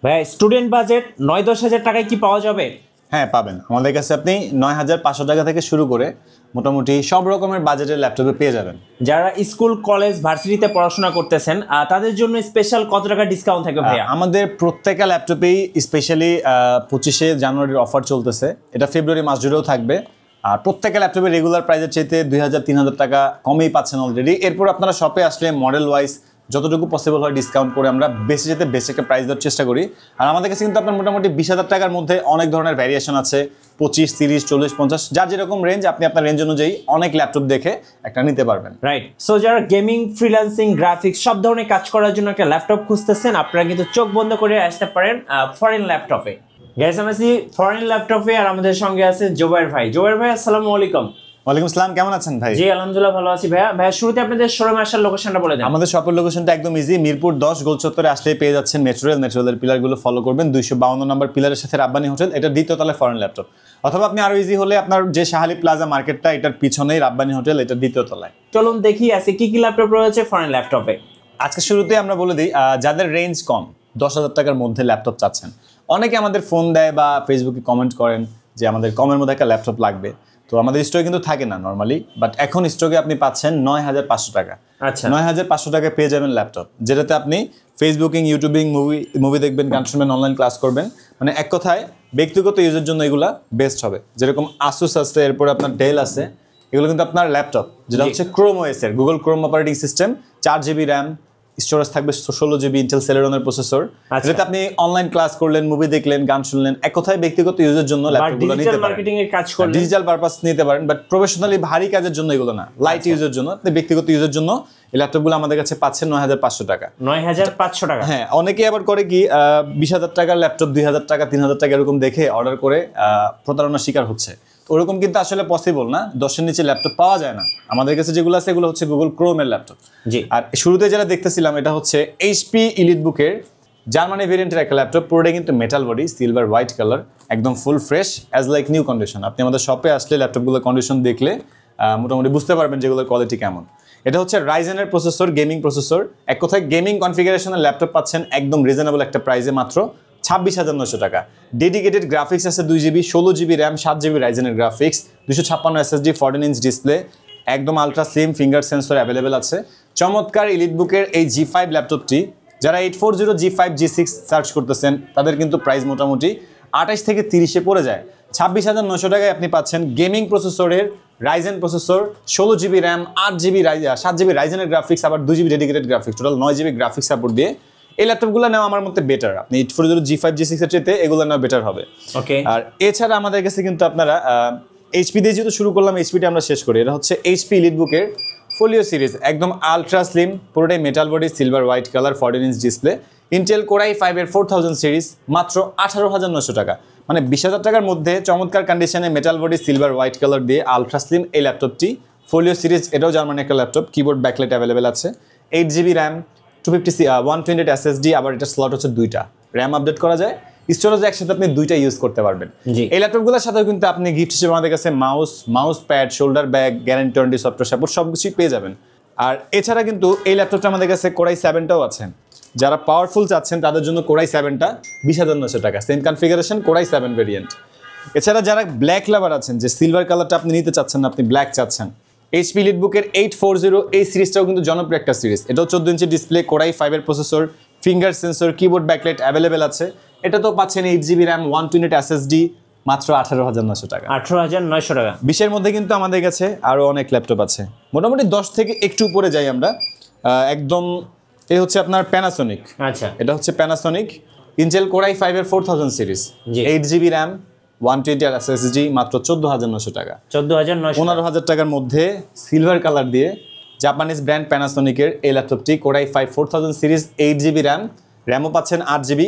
ভাই student budget ৯-১০ হাজার টাকায় কি পাওয়া যাবে? হ্যাঁ পাবেন। আমাদের কাছে আপনি ৯,৫০০ টাকা থেকে শুরু করে মোটামুটি সব রকমের বাজেটের ল্যাপটপে পেয়ে যাবেন। যারা স্কুল কলেজ ভার্সিটিতে পড়াশোনা করতেছেন তাদের জন্য স্পেশাল কত টাকা ডিসকাউন্ট থাকবে ভাইয়া? আমাদের প্রত্যেকটা ল্যাপটপেই স্পেশালি 25শে জানুয়ারির অফার চলতেছে, এটা ফেব্রুয়ারি মাস জুড়েও থাকবে। আর প্রত্যেকটা ল্যাপটপের রেগুলার প্রাইসের চাইতে ২,০০০-৩,০০০ টাকা কমেই পাচ্ছেন অলরেডি। এরপর আপনারা শপে আসলে মডেল ওয়াইজ যতটুকু পসিবল হয় ডিসকাউন্ট করে আমরা বেশি যেতে বেশি একটা প্রাইস দেওয়ার চেষ্টা করি। আর আমাদের কাছে কিন্তু আপনার মোটামুটি 20,০০০ টাকার মধ্যে অনেক ধরনের ভ্যারিয়েশন আছে, 25, 30, 40, 50, যার যেরকম রেঞ্জ আপনি আপনার রেঞ্জ অনুযায়ী অনেক ল্যাপটপ দেখে একটা নিতে পারবেন। রাইট। সো যারা গেমিং, ফ্রিল্যান্সিং, গ্রাফিক্স সব ধরনের কাজ করার জন্য একটা ল্যাপটপ খুঁজতেছেন, আপনারা কিন্তু চোখ বন্ধ করে আসতে পারেন ফরেন ল্যাপটপে। গাইস আমি আছি ফরেন ল্যাপটপে আর আমাদের সঙ্গে আছে জোবায়ের ভাই। জোবায়ের ভাই আসসালামু আলাইকুম। ওয়ালাইকুম আসসালাম, কেমন আছেন ভাই? জি আলহামদুলিল্লাহ ভালো আছি ভাইয়া। ভাইয়া শুরুতে আপনাদের শোরুমে আসার লোকেশনটা বলে দেন। আমাদের শপের লোকেশনটা একদম ইজি, মিরপুর 10 গোল চত্বরে আসলে পেয়ে যাচ্ছেন মেট্রোরেলের পিলারগুলো ফলো করবেন, 252 নম্বর পিলারের সাথে রাব্বানি হোটেল, এটা দ্বিতীয় তলায় ফরেন ল্যাপটপ। অথবা আপনি আরো ইজি হলে আপনার যে শাহালি প্লাজা মার্কেটটা, এটার পিছনেই রাব্বানি হোটেল, এটা দ্বিতীয় তলায়। চলুন দেখি আছে কি কি ল্যাপটপ রয়েছে ফরেন ল্যাপটপে। আজকে শুরুতে আমরা বলে দিই, যাদের রেঞ্জ কম 10,000 টাকার মধ্যে ল্যাপটপ চাচ্ছেন, অনেকে আমাদের ফোন দেয় বা ফেসবুকে কমেন্ট করেন যে আমাদের কমের মধ্যে একটা ল্যাপটপ লাগবে। তো আমাদের স্টকে কিন্তু থাকে না নর্মালি, বাট এখন স্টকে আপনি পাচ্ছেন 9,500 টাকা। আচ্ছা, 9,500 টাকায় পেয়ে যাবেন ল্যাপটপ, যেটাতে আপনি ফেসবুকিং, ইউটিউবিং, মুভি দেখবেন, গান শুনবেন, অনলাইন ক্লাস করবেন। মানে এক কথায় ব্যক্তিগত ইউজের জন্য এগুলা বেস্ট হবে। যেরকম আসুস আছে, এরপরে আপনার ডেল আছে, এগুলো কিন্তু আপনার ল্যাপটপ যেটা হচ্ছে ক্রোম ওএস এর, Google Chrome operating system, 4 GB RAM, storage থাকবে 16 GB ইন্টেল সেলেরনের প্রসেসর। এটাতে আপনি অনলাইন ক্লাস করলেন, মুভি দেখলেন, গান শুনলেন, এক কথায় ব্যক্তিগত ইউজের জন্য ল্যাপটপগুলো নিতে পারেন। মার্কেটিং এর কাজ করলেন, ডিজিটাল পারপাস নিতে পারেন, বাট প্রফেশনালি ভারী কাজের জন্য এগুলো না, লাইট ইউজের জন্য, আপনি ব্যক্তিগত ইউজের জন্য এই ল্যাপটপগুলো আমাদের কাছে পাচ্ছেন 9,500 টাকা। 9,500 টাকা। হ্যাঁ, অনেকেই আবার করে কি 20,000 টাকার ল্যাপটপ 2,000 টাকা, 3,000 টাকা এরকম দেখে অর্ডার করে প্রতারণার শিকার হচ্ছে। ওরকম কিন্তু আসলে পসিবল না, 10-এর নিচে ল্যাপটপ পাওয়া যায় না। আমাদের কাছে যেগুলো আছে এগুলো হচ্ছে গুগল ক্রোমের ল্যাপটপ। জি। আর শুরুতে যেটা দেখতেছিলাম এটা হচ্ছে এইচপি ইলিটবুকের জার্মানি ভেরিয়েন্টের একটা ল্যাপটপ, পুরোটা কিন্তু metal body, silver white colour, একদম full fresh as like new condition. আপনি আমাদের শপে আসলে ল্যাপটপগুলোর কন্ডিশন দেখলে মোটামুটি বুঝতে পারবেন যেগুলোর কোয়ালিটি কেমন। এটা হচ্ছে রাইজেনের প্রসেসর, গেমিং প্রসেসর। এক কথায় গেমিং কনফিগারেশনের ল্যাপটপ পাচ্ছেন একদম রিজনেবল একটা প্রাইসে, মাত্র 26,900 টাকা। ডেডিকেটেড গ্রাফিক্স আছে 2 GB, 16 GB র্যাম, 7 GB রাইজেনের গ্রাফিক্স, 256 SSD, 14 ইঞ্চ ডিসপ্লে, একদম ultra slim finger sensor available আছে। চমৎকার ইলিটবুকের এই G5 ল্যাপটপটি যারা 840 G5 G6 সার্চ করতেছেন তাদের কিন্তু প্রাইস মোটামুটি 28 থেকে 30-এ পড়ে যায়। 26,900 টাকায় আপনি পাচ্ছেন গেমিং প্রসেসরের Ryzen processor, 16 GB RAM, 7 GB রাইজেনের গ্রাফিক্স, আবার 2 GB dedicated graphics, total 9 GB graphics support দিয়ে এই ল্যাপটপগুলো নেওয়া আমার মতে বেটার। আপনি 840 G5 G6 এর চেয়ে এগুলো নেওয়া বেটার হবে। ওকে। আর এছাড়া আমাদের কাছে কিন্তু আপনারা এইচপি দিয়ে যেহেতু শুরু করলাম, এইচপিটা আমরা শেষ করি। এটা হচ্ছে এইচপি ইলিটবুকের ফোলিও সিরিজ, একদম আলট্রা স্লিম, পুরোটাই metal body, silver white colour, 14 inch display, Intel core i5 এর 4000 সিরিজ, মাত্র 18,900 টাকা। মানে 20,000 টাকার মধ্যে চমৎকার কন্ডিশনে metal body, silver white colour দিয়ে আলট্রা স্লিম এই ল্যাপটপটি ফোলিও সিরিজ, এটাও জার্মানি একটা ল্যাপটপ, কিবোর্ড ব্যাকলাইট অ্যাভেলেবেল আছে, 8 GB র্যাম, 128 SSD, আবার এটা স্লট হচ্ছে 2টা, র্যাম আপডেট করা যায়, স্টোরেজ একসাথে আপনি 2টা ইউজ করতে পারবেন। এই ল্যাপটপগুলোর সাথেও কিন্তু আপনি গিফট হিসেবে আমাদের কাছে mouse pad, shoulder bag, guarantee warranty, software support সব কিছুই পেয়ে যাবেন। আর এছাড়া কিন্তু এই ল্যাপটপটা আমাদের কাছে কোর i7টাও আছে। যারা পাওয়ারফুল চাচ্ছেন তাদের জন্য কোর i7টা 20,900 টাকা, same configuration, core i7 variant. এছাড়া যারা ব্ল্যাক লাভার আছেন, যে সিলভার কালারটা আপনি নিতে চাচ্ছেন না, আপনি ব্ল্যাক চাচ্ছেন, এইচপি ইলিটবুকের 840 এই সিরিজটাও কিন্তু জনপ্রিয় একটা সিরিজ। এটাও 14 ইঞ্চি ডিসপ্লে, কোর i5 এর processor, finger sensor, keyboard backlight available আছে। এটা তো পাচ্ছেন 8 GB র্যাম, 128 SSD, মাত্র 18,900 টাকা। 18,900 টাকা। 20-এর মধ্যে কিন্তু আমাদের কাছে আরও অনেক ল্যাপটপ আছে, মোটামুটি 10 থেকে একটু উপরে যাই আমরা। একদম এই হচ্ছে আপনার প্যানাসোনিক। আচ্ছা, এটা হচ্ছে প্যানাসোনিক ইন্টেল কোর i5 এর 4000 সিরিজ, 8 GB র্যাম, 128 SSD, মাত্র 14,900 টাকা। 14,900, 15,000 টাকার মধ্যে সিলভার কালার দিয়ে জাপানিজ ব্র্যান্ড প্যানাসোনিকের এই ল্যাপটপটি core i5 4000 series, 8 GB RAM, র্যামও পাচ্ছেন 8 GB,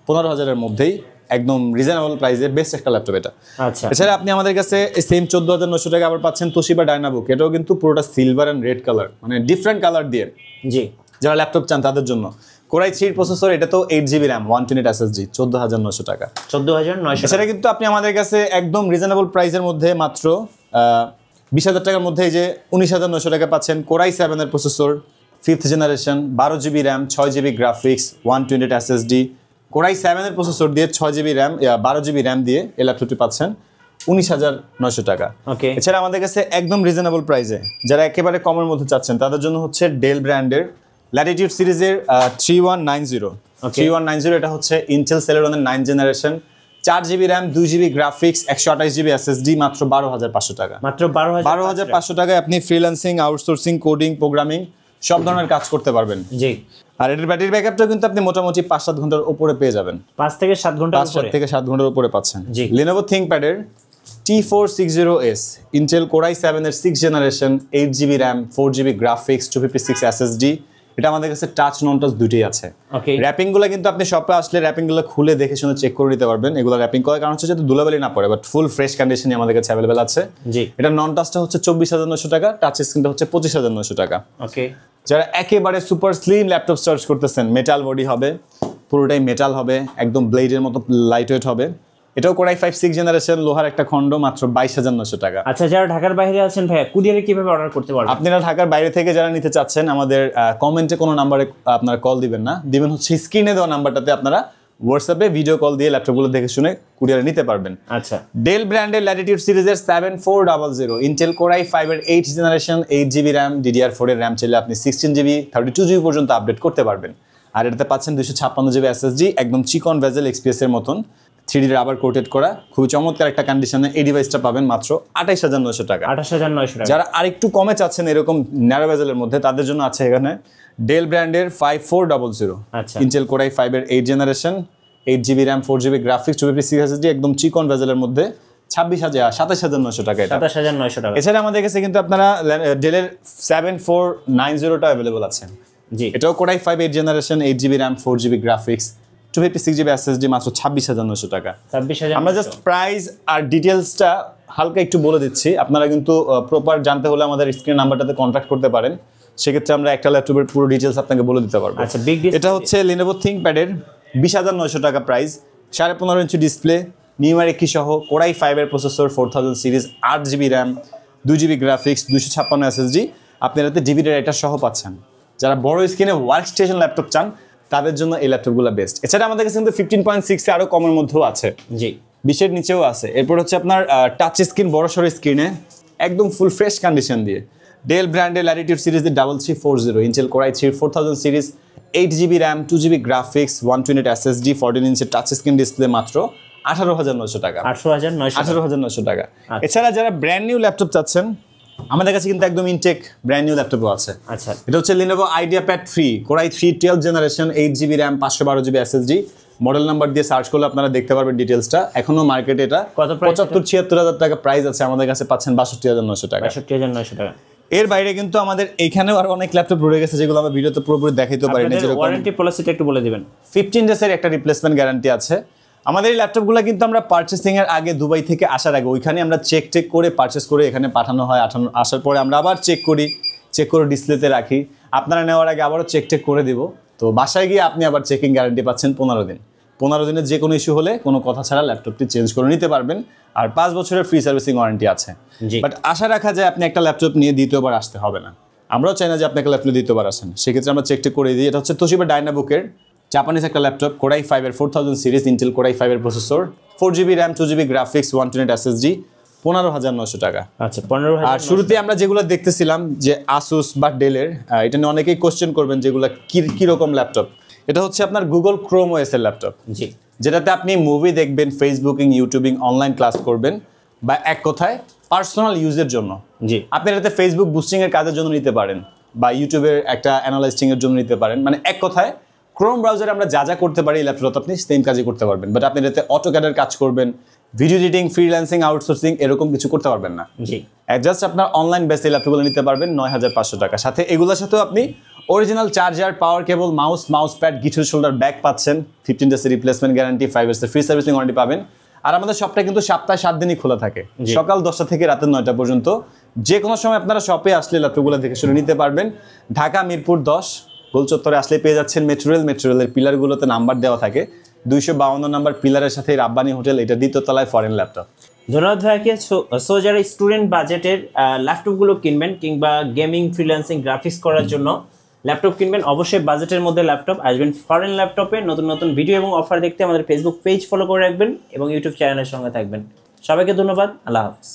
15,000-এর মধ্যেই একদম রিজনেবল প্রাইসে বেস্ট একটা ল্যাপটপ এটা। আচ্ছা, এছাড়া আপনি আমাদের কাছে সেম 14,900 টাকা আবার পাচ্ছেন তোশিবা ডায়নাবুক, এটাও কিন্তু পুরোটা সিলভার অ্যান্ড রেড কালার, মানে ডিফারেন্ট কালার দিয়ে। জি, যারা ল্যাপটপ চান তাদের জন্য কোর i3 প্রসেসর, এটা তো 8 GB র্যাম, 128 SSD, 14,900 টাকা। 14,900। এছাড়া কিন্তু আপনি আমাদের কাছে একদম রিজনেবল প্রাইসের মধ্যে মাত্র 20,000 টাকার মধ্যে এই যে 19,900 টাকা পাচ্ছেন কোর i7 এর processor, 5th generation, 12 GB RAM, 6 GB graphics, 128 SSD, core i 7 এর প্রসেসর দিয়ে 6GB RAM 12GB RAM দিয়ে এই ল্যাপটপটি পাচ্ছেন 19,900 টাকা। ওকে, এছাড়া আমাদের কাছে একদম রিজনেবল প্রাইসে যারা একেবারে কমের মধ্যে চাচ্ছেন তাদের জন্য হচ্ছে ডেল ব্র্যান্ডের ল্যাটিটিউড সিরিজের 3190 এটা হছে ইন্টেল সেলেরনের 9 generation 4GB RAM 2GB graphics 128GB SSD মাত্র 12,500 টাকা। মাত্র 12,500 টাকায় আপনি ফ্রিল্যান্সিং, আউটসোর্সিং, কোডিং, প্রোগ্রামিং সব ধরনের কাজ করতে পারবেন। জি, আর এটার ব্যাটারি ব্যাকআপটা কিন্তু আপনি মোটামুটি 5-7 ঘন্টার উপরে পেয়ে যাবেন। 5 থেকে 7 ঘন্টার উপরে, 5 থেকে 7 ঘন্টার উপরে পাচ্ছেন। জি। Lenovo ThinkPad-এর T460S ইন্টেল কোরাই 7 এর 6 generation 8GB RAM 4GB graphics 256 SSD এটা আমাদের কাছে টাচ নন টাচ দুটোই আছে। ওকে, র‍্যাপিং গুলো কিন্তু আপনি শপে আসলে র‍্যাপিং গুলো খুলে দেখে শুনে চেক করে নিতে পারবেন। এগুলো র‍্যাপিং করার কারণ হচ্ছে যাতে ধুলাবালি না পড়ে, বাট ফুল ফ্রেশ কন্ডিশনে আমাদের কাছে अवेलेबल আছে। জি, এটা নন টাচটা হচ্ছে 24,900 টাকা, টাচ স্ক্রিনটা হচ্ছে 25,900 টাকা। ওকে, যারা একেবারে সুপার স্লিম ল্যাপটপ সার্চ করতেছেন, মেটাল বডি হবে, পুরোটাই মেটাল হবে, একদম ব্লেডের মতো লাইট ওয়েট হবে, এটাও কোরাই 5 6 জেনারেশন লোহার একটা খন্ড, মাত্র 22,900 টাকা। আচ্ছা, যারা ঢাকার বাইরে আছেন ভাইয়া কুরিয়ারে কিভাবে অর্ডার করতে পারবেন? আপনারা ঢাকার বাইরে থেকে যারা নিতে চাচ্ছেন আমাদের কমেন্টে কোনো নাম্বারে আপনারা কল দিবেন না, দিবেন হচ্ছে স্ক্রিনে দেওয়া নাম্বারটাতে আপনারা হোয়াটসঅ্যাপে ভিডিও কল দিয়ে ল্যাপটপগুলো দেখে শুনে কুরিয়ারে নিতে পারবেন। আচ্ছা, ডেল ব্র্যান্ডের ল্যাটিটিউড সিরিজের 7400 ইন্টেল কোরাই 5 এর 8 জেনারেশন 8GB RAM DDR4 এর RAM চাইলে আপনি 16GB 32GB পর্যন্ত আপডেট করতে পারবেন। আর এটাতে পাচ্ছেন 256GB SSD, একদম চিকন ভেজেল XPS এর মতন 3D রাবার কোটেড করা, খুবই চমৎকার একটা কন্ডিশনে এই ডিভাইসটা পাবেন মাত্র 28,900 টাকা। 28,900 টাকা। যারা আরেকটু কমে চাচ্ছেন এরকম ন্যারো ভেজেলের মধ্যে তাদের জন্য আছে এখানে ডেল ব্র্যান্ডের 5400 আচ্ছা, ইন্টেল কোরাই 5 এর 8 generation 8GB RAM 4GB graphics 256 SSD একদম চিকন ভেজেলের মধ্যে 27,900 টাকা। এটা 27,900 টাকা। এছাড়া আমাদের কাছে কিন্তু আপনারা ডেলের 7490টা अवेलेबल আছে। জি, এটাও core i 5 8 generation 8GB RAM 4GB graphics 256GB SSD মাত্র 26,900 টাকা। 26,000। আমরা জাস্ট প্রাইস আর ডিটেইলসটা হালকা একটু বলে দিচ্ছি, আপনারা কিন্তু প্রপার জানতে হলে আমাদের স্ক্রিন নাম্বারটাতে কন্ট্যাক্ট করতে পারেন, সেক্ষেত্রে আমরা একটা ল্যাপটপের পুরো ডিটেইলস আপনাকে বলে দিতে পারবো। আচ্ছা, বিগ ডিসপ্লে। এটা হচ্ছে Lenovo ThinkPad এর 20,900 টাকা প্রাইস, 15.5 ইঞ্চি ডিসপ্লে, নিউমারিক কি সহ, কোরাই 5 এর processor 4000 series 8GB RAM 2GB graphics 256 SSD আপনারা এতে ডিভিডি রাইটার সহ পাচ্ছেন। যারা বড় স্ক্রিনে ওয়ার্ক স্টেশন ল্যাপটপ চান তাদের জন্য এই ল্যাপটপগুলো বেস্ট। এছাড়া আমাদের কাছে কিন্তু 15.6 এ আরো কমের মধ্যেও আছে, জি, 20 এর নিচেও আছে। এরপর হচ্ছে আপনার টাচ স্ক্রিন বড়সড় স্ক্রিনে একদম ফুল ফ্রেশ কন্ডিশন দিয়ে ডেল ব্র্যান্ডের ল্যাটিটিউড সিরিজের 3340 Intel core i 3 4000 series 8GB RAM 2GB graphics 128 SSD 14 ইঞ্চের টাচ স্ক্রিন ডিসপ্লে মাত্র 18,900 টাকা। 18,900 টাকা। এছাড়া যারা ব্র্যান্ড নিউ ল্যাপটপ চাচ্ছেন আমাদের কাছে কিন্তু একদম ইনটেক ব্র্যান্ড নিউ ল্যাপটপও আছে। আচ্ছা, এটা হচ্ছে Lenovo IdeaPad 3 core i 3 12 generation 8GB RAM 512GB SSD model number দিয়ে সার্চ করলে আপনারা দেখতে পারবেন ডিটেইলসটা। এখনো মার্কেটে এটা 75-76,000 টাকা প্রাইস আছে, আমাদের কাছে পাচ্ছেন 62,900 টাকা। 62,900 টাকা। এর বাইরে কিন্তু আমাদের এইখানেও আর অনেক ল্যাপটপ রয়ে গেছে যেগুলো আমরা ভিডিওতে পুরোপুরি দেখাইতে পারি না, যেরকম ওয়ারেন্টি পলিসিটা একটু বলে দিবেন। 15 ডেজের একটা রিপ্লেসমেন্ট গ্যারান্টি আছে। আমাদের এই ল্যাপটপগুলো কিন্তু আমরা পারচেসিং এর আগে দুবাই থেকে আসার আগে ওইখানে আমরা চেক করে পারচেস করে এখানে পাঠানো হয়, আসার পরে আমরা আবার চেক করে ডিসপ্লেতে রাখি, আপনারা নেওয়ার আগে আবারও চেক করে দিব। তো বাসায় গিয়ে আপনি আবার চেকিং গ্যারান্টি পাচ্ছেন 15 দিন। 15 দিনের যে কোনো ইস্যু হলে কোনো কথা ছাড়া ল্যাপটপটি চেঞ্জ করে নিতে পারবেন, আর 5 বছরের ফ্রি সার্ভিসিং ওয়ারেন্টি আছে। বাট আশা রাখা যায় আপনি একটা ল্যাপটপ নিয়ে দ্বিতীয়বার আসতে হবে না, আমরাও চাই না যে আপনি একটা ল্যাপটপ দ্বিতীয়বার আসেন, সেক্ষেত্রে আমরা চেক করে দিই। এটা হচ্ছে তোশিবা ডায়নাবুকের জাপানিজ একটা ল্যাপটপ কোরাই 5 এর 4000 সিরিজ ইন্টেল কোরাই 5 এর processor 4GB RAM 2GB graphics 128 SSD 15,900 টাকা। আচ্ছা, 15,000। আর শুরুতে আমরা যেগুলো দেখতেছিলাম যে আসুস বা ডেলের, এটা নিয়ে অনেকেই কোশ্চেন করবেন যেগুলো কি রকম ল্যাপটপ। এটা হচ্ছে আপনার গুগল ক্রোম ওএস এর ল্যাপটপ, জি, যেটাতে আপনি মুভি দেখবেন, ফেসবুকিং, ইউটিউবিং, অনলাইন ক্লাস করবেন, বা এক কথায় পার্সোনাল ইউজের জন্য। জি, আপনি এটাতে ফেসবুক বুস্টিং এর কাজের জন্য নিতে পারেন, বা ইউটিউবের একটা অ্যানালাইজিং এর জন্য নিতে পারেন। মানে এক কথায় ক্রোম ব্রাউজারে আমরা যা করতে পারি এই ল্যাপটপে আপনি সেম কাজই করতে পারবেন, বাট আপনি এটাতে অটোক্যাডের কাজ করবেন, ভিডিও এডিটিং, ফ্রিল্যান্সিং, আউটসোর্সিং এরকম কিছু করতে পারবেন না। জি, জাস্ট আপনার অনলাইন বেসে এই ল্যাপটপগুলো নিতে পারবেন 9,500 টাকা। সাথে এগুলোর সাথেও আপনি original charger, power cable, mouse pad, guitar shoulder bag পাচ্ছেন, 15 ডেজের রিপ্লেসমেন্ট গ্যারান্টি, 5 ইয়ার্সের ফ্রি সার্ভিসিং ওয়ারেন্টি পাবেন। আর আমাদের শপটা কিন্তু সপ্তাহে 7 দিনই খোলা থাকে, সকাল 10টা থেকে রাতের 9টা পর্যন্ত। যে কোনো সময় আপনারা শপে আসলে ল্যাপটপগুলো দেখে শুনে নিতে পারবেন। ঢাকা মিরপুর 10 গোল চত্বরে আসলে পেয়ে যাচ্ছেন মেট্রোরেলের পিলারগুলোতে নাম্বার দেওয়া থাকে, 252 নাম্বার পিলারের সাথে রাব্বানি হোটেল, এটা দ্বিতীয় তলায় ফরেন ল্যাপটপ। ধন্যবাদ ভাইয়াকে। সো যারা স্টুডেন্ট বাজেটের ল্যাপটপগুলো কিনবেন কিংবা গেমিং, ফ্রিল্যান্সিং, গ্রাফিক্স করার জন্য ল্যাপটপ কিনবেন অবশ্যই বাজেটের মধ্যে ল্যাপটপ আসবেন ফরেন ল্যাপটপে। নতুন নতুন ভিডিও এবং অফার দেখতে আমাদের ফেসবুক পেজ ফলো করে রাখবেন এবং ইউটিউব চ্যানেলের সঙ্গে থাকবেন। সবাইকে ধন্যবাদ, আল্লাহ হাফেজ।